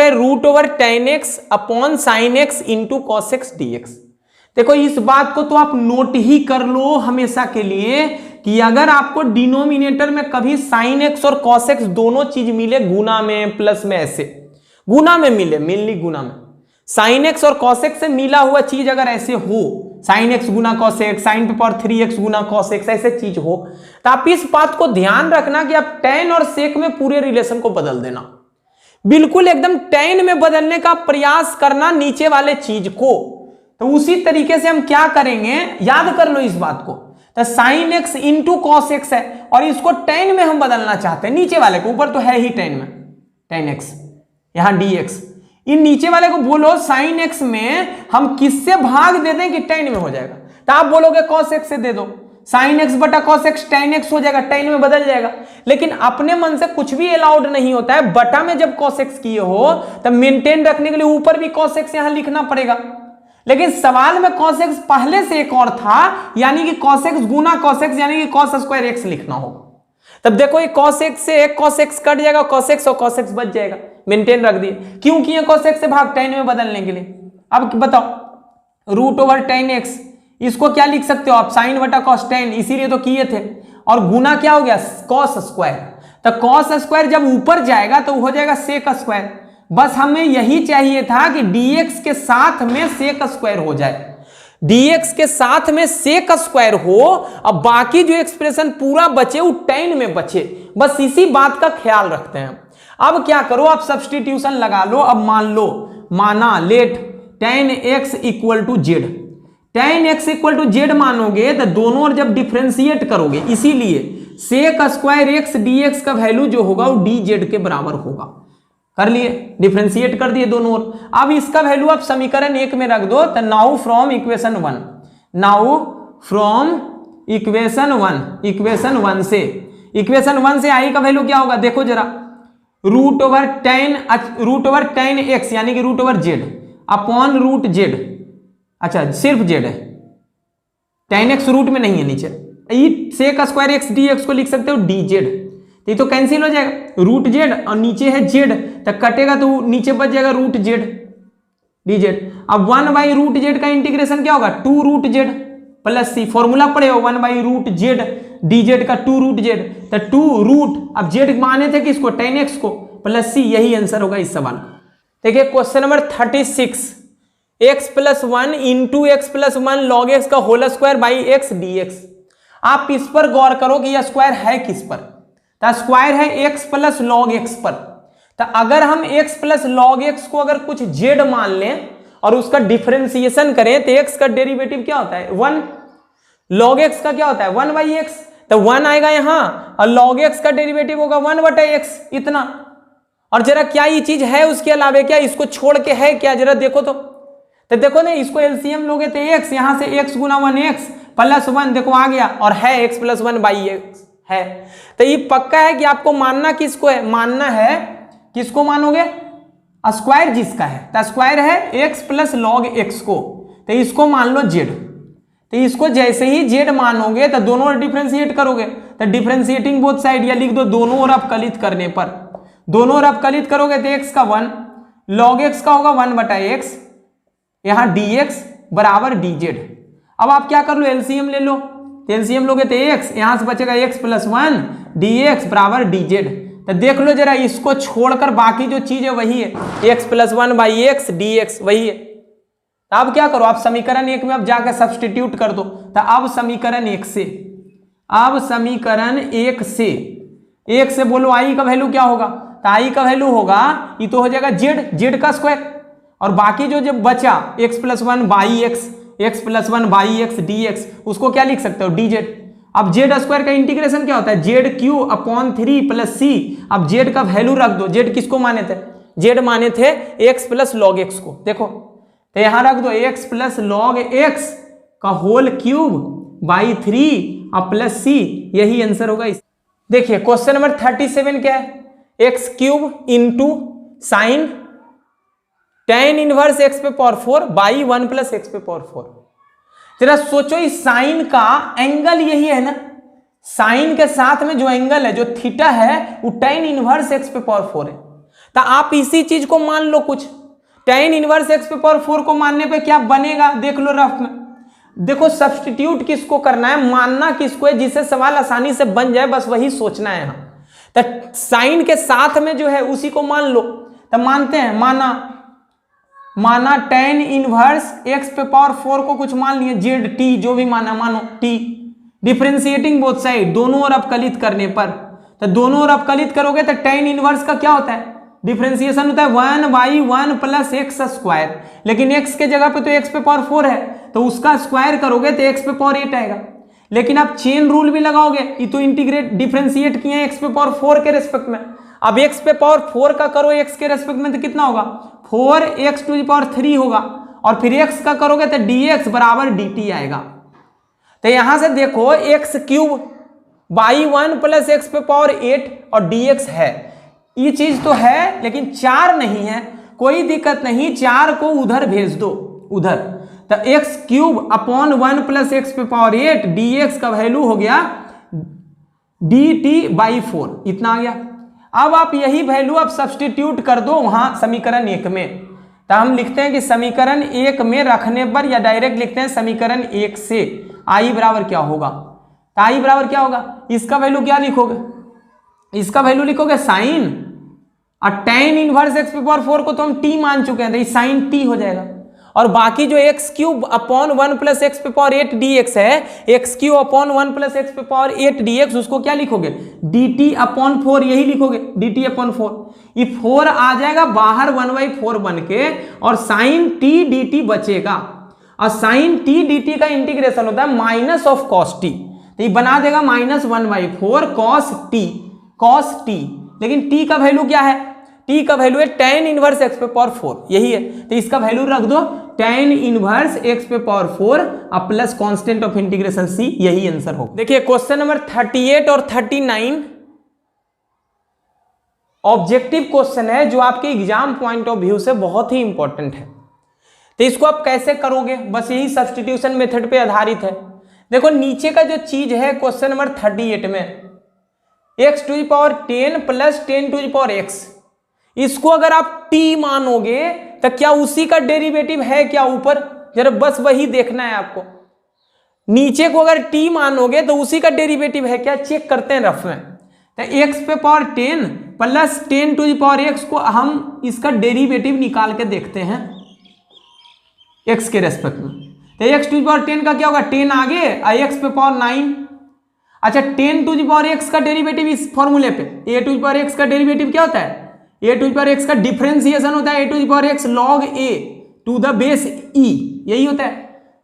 है √tan x upon sine x into cos x dx। देखो इस बात को तो आप नोट ही कर लो हमेशा के लिए कि अगर आपको डिनोमिनेटर में कभी साइन x और cos x दोनों चीज मिले गुना में प्लस में, ऐसे गुना में मिले, मेनली गुना में, साइन x और cos x से मिला हुआ चीज अगर ऐसे हो, साइन x गुना cos x, साइन पे पावर 3x गुना cos x, ऐसे चीज हो, तो आप इस बात को ध्यान रखना कि आप tan और sec में पूरे रिलेशन को बदल देना। बिल्कुल एकदम tan में बदलने का प्रयास करना नीचे वाले चीज को। तो उसी तरीके से हम क्या करेंगे, याद कर लो इस बात को। तो sin x into cos x है और इसको tan में हम बदलना चाहते हैं, नीचे वाले को, ऊपर तो है ही tan में, tan x, यहां dx। इन नीचे वाले को बोलो sin x में हम किससे भाग दे दें कि tan में हो जाएगा। तो आप बोलोगे cos x से दे दो, sin x बटा cos x tan x हो जाएगा, tan में बदल जाएगा। लेकिन अपने मन से कुछ भी अलाउड नहीं होता है। बटा में जब cos x किए हो तब मेंटेन रखने के लिए ऊपर भी cos x यहां लिखना पड़ेगा। लेकिन सवाल में cos x पहले से एक और था, यानी कि cos x गुना cos x यानी कि cos स्क्वायर x लिखना होगा। तब देखो ये cos x से एक cos x कट जाएगा, cos x और cos x बच जाएगा, मेंटेन रख दिए। क्यों किए cos x से भाग tan में बदलने के लिए। अब बताओ रूट ओवर tan x, इसको क्या लिख सकते हो आप, साइन बटा कॉस tan, इसीलिए तो किए थे। और गुना क्या हो गया कॉस स्क्वायर। तो कॉस स्क्वायर जब ऊपर जाएगा तो हो जाएगा सेक स्क्वायर। बस हमें यही चाहिए था कि dx के साथ में सेक स्क्वायर हो जाए, dx के साथ में सेक स्क्वायर हो। अब बाकी जो एक्सप्रेशन पूरा बचे वो tan में बचे, बस इसी बात का ख्याल रखते हैं। अब क्या करो, आप सब्सटीट्यूशन लगा लो। अब मान लो, माना let tan x equal to z, tan x equal to z मानोगे तो दोनों ओर जब डिफ्रेंशिएट करोगे, इसीलिए सेक स्क्वायर x dx का वैल्यू जो होगा वो dz के बराबर होगा। कर लिए, डिफ्रेंशिएट कर दिए दोनों ओर। अब इसका वैल्यू आप समीकरण 1 में रख दो। तो now from equation 1, now from equation 1 से, इक्वेशन 1 से आई का वैल्यू क्या होगा देखो जरा, रूट ओवर tan x यानी कि root over z upon root z, अच्छा सिर्फ जेड है, tan x रूट में नहीं है नीचे। ये सेक स्क्वायर x dx को लिख सकते हो dz, ये तो कैंसिल हो जाएगा, रूट जेड और नीचे है जेड, तो कटेगा तो नीचे बच जाएगा रूट जेड dz। अब 1 बाई रूट जेड का इंटीग्रेशन क्या होगा, 2 रूट जेड प्लस सी, फॉर्मूला पड़े हो 1 बाई रूट जेड dz का 2 रूट जेड, तो 2 रूट, अब जेड माने थे किसको, tan x को, प्लस सी, यही आंसर होगा इस सवाल का। देखिए question number 36, x plus 1 into x plus 1 log x का whole square by x dx। आप इस पर गौर करो कि यह स्क्वायर है किस पर, तो स्क्वायर है x प्लस लॉग एक्स पर। तो अगर हम x प्लस लॉग एक्स को अगर कुछ z मान लें और उसका डिफरेंशिएशन करें तो x का डेरिवेटिव क्या होता है 1, लॉग x का क्या होता है 1 बाई एक्स, तो 1 आएगा यहां और log x का डेरिवेटिव होगा 1 बटा x, इतना। और जरा क्या ये चीज है उसके अलावा, क्या इसको छोड़ के है क्या, जरा देखो तो देखो ना, इसको एलसीएम लोगे तो x, यहां से x गुना 1x प्लस 1 देखो आ गया, और है x प्लस 1 बाई एक्स है। तो ये पक्का है कि आपको मानना किसको है, मानना है किसको मानोगे, स्क्वायर जिसका है, तो स्क्वायर है x प्लस लॉग एक्स को, तो इसको मान लो z। तो इसको जैसे ही z मानोगे तो दोनों ओर डिफरेंशिएट करोगे, तो डिफरेंशिएटिंग बोथ साइड, या लिख दो दोनों ओर अपकलित करने पर, दोनों ओर अपकलित करोगे तो x का 1 लॉग x का होगा 1 बटा x, यहां dx बराबर dz। अब आप क्या कर लो, एलसीएम ले लो, तो एलसीएम लोगे तो x, यहां से बचेगा x प्लस 1 dx बराबर dz। तो देख लो जरा, इसको छोड़कर बाकी जो चीज है वही है, x plus 1 by x dx वही है। तो अब क्या करो, आप समीकरण 1 में अब जाकर सब्सटीट्यूट कर दो। तो अब समीकरण 1 से, अब समीकरण 1 से बोलो i का वैल्यू क्या होगा, तो i का वैल्यू होगा, ये तो हो जाएगा z का स्क्वायर, और बाकी जो जब बचा x plus 1 by x by x dx, उसको क्या लिख सकते हो dz। अब z स्क्वायर का इंटीग्रेशन क्या होता है, Z Q upon 3 plus c. अब z का वैल्यू रख दो, z किसको माने थे, z माने थे x प्लस लॉग एक्स को, देखो तो यहां रख दो x प्लस लॉग एक्स का होल क्यूब बाई 3 और प्लस सी, यही आंसर होगा इस। देखिए क्वेश्चन नंबर 37 क्या है, x cube into sine tan inverse x पे पावर 4 बाई 1 प्लस एक्स पे पावर 4। जरा सोचो, इस साइन का एंगल यही है ना, साइन के साथ में जो एंगल है, जो थीटा है, वो tan इनवर्स x पे पावर 4 है। तो आप इसी चीज को मान लो, कुछ tan इनवर्स x पे पावर 4 को मानने पे क्या बनेगा देख लो रफ में। देखो सब्सटीट्यूट किसको करना है, मानना किसको है, जिससे सवाल आसानी से बन जाए, बस वही सोचना है यहाँ। तो साइन के साथ में जो है उसी को मान लो, तो मानते हैं, माना tan इनवर्स x पे पावर 4 को कुछ मान लिए, जेड टी जो भी माना मानो t, डिफरेंशिएटिंग बोथ साइड, दोनों ओर अपकलित करने पर, तो दोनों ओर अपकलित करोगे तो tan इनवर्स का क्या होता है, डिफरेंशिएशन होता है 1/1 प्लस एक्स स्क्वायर, लेकिन x के जगह पे तो x पे पावर 4 है, तो उसका स्क्वायर करोगे तो x पे पावर 8 आएगा। लेकिन आप चेन रूल भी लगाओगे, ये तो इंटीग्रेट डिफरेंशिएट किए x पे पावर 4 के रेस्पेक्ट में, अब x पे पावर 4 का करो x के रेस्पेक्ट में तो कितना होगा 4x टू द पावर 3 होगा, और फिर x का करोगे तो dx बराबर dt आएगा। तो यहां से देखो x cube by 1 plus x पे पावर 8 और dx है, ये चीज तो है लेकिन 4 नहीं है, कोई दिक्कत नहीं, 4 को उधर भेज दो उधर, तो x cube upon 1 plus x पे पावर 8 dx का वैल्यू हो गया dt/4, इतना आ गया। अब आप यही वैल्यू आप सब्सटीट्यूट कर दो वहां समीकरण 1 में, तो हम लिखते हैं कि समीकरण 1 में रखने पर, या डायरेक्ट लिखते हैं समीकरण 1 से i बराबर क्या होगा, तो i बराबर क्या होगा, इसका वैल्यू क्या लिखोगे, इसका वैल्यू लिखोगे साइन, और tan इनवर्स एक्स पे पावर 4 को तो हम t मान चुके हैं, तो ये साइन t हो जाएगा, और बाकी जो x cube upon 1 plus x पे पावर 8 dx है, x cube upon 1 plus x पे पावर 8 dx, उसको क्या लिखोगे dt/4, यही लिखोगे dt/4, ये 4 आ जाएगा बाहर 1/4 बन के, और साइन t dt बचेगा, और साइन t dt का इंटीग्रेशन होता है माइनस ऑफ कॉस t, तो ये बना देगा -1/4 cos t, लेकिन t का वैल्यू क्या है, t का वैल्यू है tan इनवर्स x पे पावर 4, यही है, तो इसका वैल्यू रख दो tan इनवर्स x पे पावर 4 अब plus constant of integration c, यही आंसर होगा। देखिए क्वेश्चन नंबर 38 और 39 ऑब्जेक्टिव क्वेश्चन है, जो आपके एग्जाम पॉइंट ऑफ व्यू से बहुत ही इंपॉर्टेंट है, तो इसको आप कैसे करोगे, बस यही सब्स्टिट्यूशन मेथड पे आधारित है। देखो नीचे का जो चीज है क्वेश्चन नंबर 38 में x to the power 10 plus 10 to the power x, इसको अगर आप t मानोगे तो क्या उसी का डेरिवेटिव है क्या ऊपर, जरा बस वही देखना है आपको, नीचे को अगर t मानोगे तो उसी का डेरिवेटिव है क्या, चेक करते हैं रफ में, तो x पे power 10 plus 10 to the power x को हम इसका डेरिवेटिव निकाल के देखते हैं x के रेस्पेक्ट में, तो x टू द पावर 10 का क्या होगा 10 आगे और x पे पावर 9, अच्छा 10 टू द पावर x का डेरिवेटिव इस फॉर्मूले पे a to the power x का डेरिवेटिव क्या होता है, a to the power x का डिफरेंशिएशन होता है a to the power x log a to the base e, यही होता है,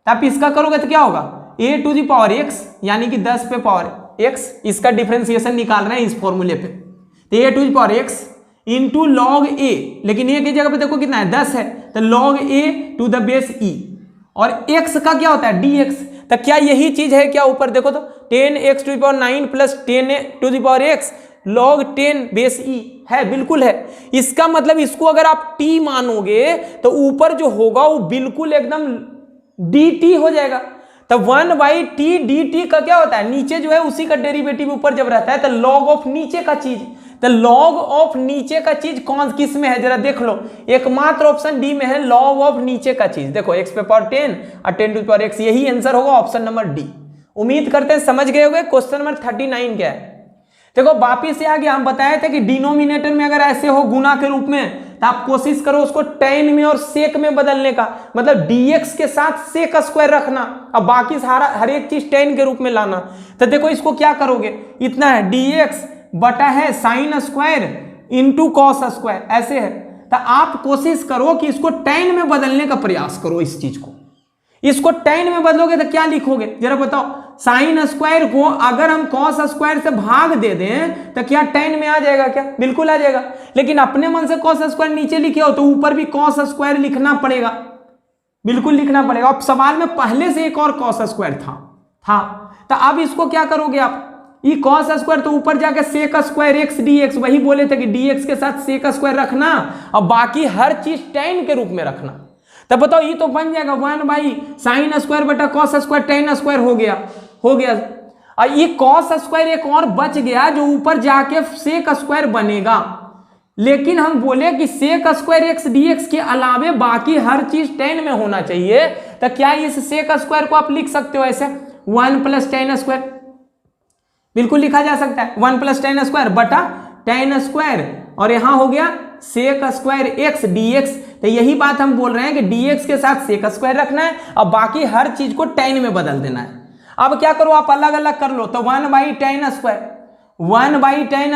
तो आप इसका करोगे तो क्या होगा a to the power x यानी कि 10 पे पावर x, इसका डिफरेंशिएशन निकाल रहे हैं इस फॉर्मूले पे, तो a to the power x into log a, लेकिन a की जगह पे देखो कितना है 10 है, तो log a to the base e, और x का क्या होता है dx, तो क्या यही चीज है क्या ऊपर देखो तो 10x to the power 9 plus 10 to the power x log 10 base e है, बिल्कुल है, इसका मतलब इसको अगर आप t मानोगे तो ऊपर जो होगा वो बिल्कुल एकदम dt हो जाएगा, तो 1/t dt का क्या होता है, नीचे जो है उसी का डेरिवेटिव ऊपर जब रहता है तो log ऑफ नीचे का चीज, तो log ऑफ नीचे का चीज कौन किस में है जरा देख लो, एकमात्र ऑप्शन डी में है log ऑफ नीचे का चीज, देखो x पे पावर 10 और 10 टू द पावर x, यही आंसर होगा ऑप्शन नंबर डी। उम्मीद करते हैं समझ गए होंगे। क्वेश्चन नंबर 39 क्या है, देखो वापिस से आगे हम बताए थे कि डिनोमिनेटर में अगर ऐसे हो गुना के रूप में तो आप कोशिश करो उसको tan में और sec में बदलने का, मतलब dx के साथ sec स्क्वायर रखना और बाकी हर एक चीज tan के रूप में लाना, तो देखो इसको क्या करोगे, इतना है dx बटा है sine square into cos square, ऐसे है, तो आप कोशिश करो कि इसको tan में बदलने का प्रयास करो, इस चीज को, इसको tan में बदलोगे तो क्या लिखोगे जरा बताओ, साइन स्क्वायर को अगर हम कॉस स्क्वायर से भाग दे दें तो क्या tan में आ जाएगा क्या, बिल्कुल आ जाएगा, लेकिन अपने मन से कॉस स्क्वायर नीचे लिखे हो तो ऊपर भी कॉस स्क्वायर लिखना पड़ेगा, बिल्कुल लिखना पड़ेगा, अब सवाल में पहले से एक और कॉस स्क्वायर था, तो अब इसको क्या करोगे आप, ये कॉस स्क्वायर तो ऊपर जाके सेक स्क्वायर एक्स dx, वही बोले थे कि dx के साथ सेक स्क्वायर रखना और बाकी हर चीज tan के रूप में रखना, तब बताओ ये तो बन जाएगा 1/sin स्क्वायर बटा कॉस स्क्वायर tan स्क्वायर हो गया, और ये कॉस स्क्वायर एक और बच गया जो ऊपर जाके सेक स्क्वायर बनेगा, लेकिन हम बोले कि सेक स्क्वायर एक्स dx के अलावे बाकी हर चीज tan में होना चाहिए, तो क्या इस सेक स्क्वायर को आप लिख सकते हो ऐसे 1 प्लस tan स्क्वायर, बिल्कुल लिखा जा सकता है 1 प्लस tan स्क्वायर बटा tan स्क्वायर, और यहां हो गया सेक स्क्वायर एक्स dx, तो यही बात हम बोल रहे हैं कि dx के साथ सेक स्क्वायर रखना है और बाकी हर चीज को tan में बदल देना है। अब क्या करो आप अलग अलग कर लो, तो 1/tan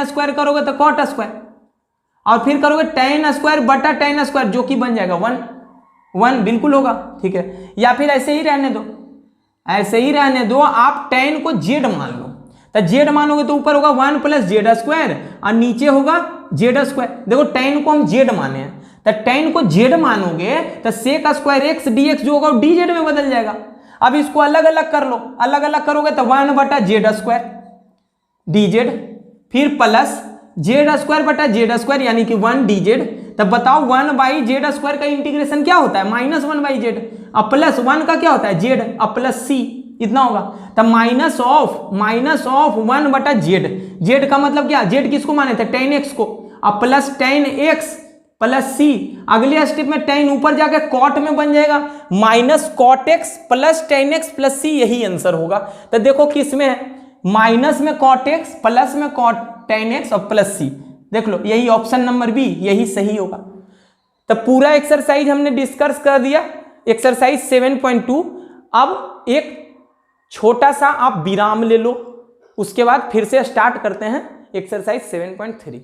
स्क्वायर करोगे तो cot स्क्वायर, और फिर करोगे tan स्क्वायर बटा tan स्क्वायर जो कि बन जाएगा 1 बिल्कुल होगा, ठीक है। या फिर ऐसे ही रहने दो, ऐसे ही रहने दो, आप tan को z मान लो, तो z मानोगे तो ऊपर होगा 1 प्लस जेड स्क्वायर और नीचे होगा जेड स्क्वायर। देखो tan को हम z माने हैं, तो tan को z मानोगे तो सेक स्क्वायर एक्स dx जो होगा dz में बदल जाएगा। अब इसको अलग अलग कर लो, अलग अलग करोगे तो 1 बटा जेड स्क्वायर dz, फिर प्लस जेड स्क्वायर बटा जेड स्क्वायर यानी कि 1 dz। तब बताओ 1 बाई जेड स्क्वायर का इंटीग्रेशन क्या होता है, -1 बाई जेड, अब प्लस 1 का क्या होता है जेड, अब प्लस सी, इतना होगा। तब माइनस ऑफ 1 बटा जेड, जेड का मतलब क्या, जेड किसको माने थे tan x को, अब प्लस tan x प्लस सी, अगले स्टेप में tan ऊपर जाके कॉट में बन जाएगा, minus cot x plus tan x plus c, यही आंसर होगा। तो देखो किस में है, माइनस में कॉट एक्स, प्लस में कॉट tan x और प्लस सी, देख लो यही ऑप्शन नंबर बी यही सही होगा। तो पूरा एक्सरसाइज हमने डिस्कस कर दिया, एक्सरसाइज 7.2। अब एक छोटा सा आप विराम ले लो, उसके बाद फिर से स्टार्ट करते हैं एक्सरसाइज 7.3।